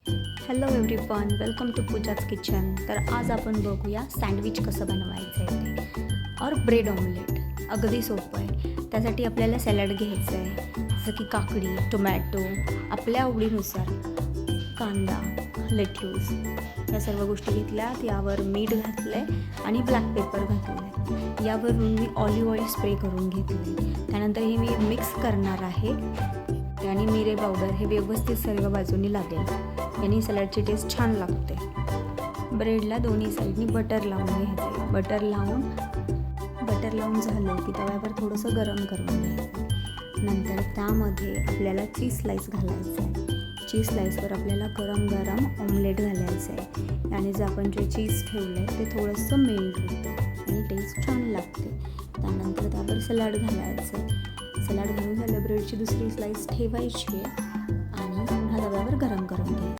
Hello everyone, welcome to Pooja's kitchen. तर आज आपण बघूया सँडविच कसं बनवायचं आहे ते, और ब्रेड ऑमलेट. अगदी सोपं आहे. त्यासाठी आपल्याला सॅलड घ्यायचं आहे, जसं की काकडी, टोमॅटो, आपल्या आवडीनुसार, कांदा, लेट्यूस, या सर्व गोष्टी घेतल्यात. यावर मीठ घातलं आहे आणि ब्लॅक पेपर घातलं आहे. यावरून मी ऑलिव्ह ऑइल स्प्रे करून घेतले. त्यानंतर हे मी मिक्स करणार आहे आणि मिरे पावडर हे व्यवस्थित सर्व बाजूनी लागेल. याने सॅलडची टेस्ट छान लागते. ब्रेडला दोन्ही साईडनी बटर लावून घ्यायचे. बटर लावून झालं की तव्यावर थोडंसं गरम करून घ्यायचं. नंतर त्यामध्ये आपल्याला चीज स्लाईस घालायचं आहे. चीज स्लाईसवर आपल्याला गरम ऑमलेट घालायचं आहे. आणि जे आपण जे चीज ठेवलं आहे ते थोडंसं मेल्ट होतं आणि टेस्ट छान लागते. त्यानंतर त्यावर सलाड घालायचं. सलाड घालून झालं, ब्रेडची दुसरी स्लाईस ठेवायची आणि पुन्हा तव्यावर गरम करून घ्यायचं.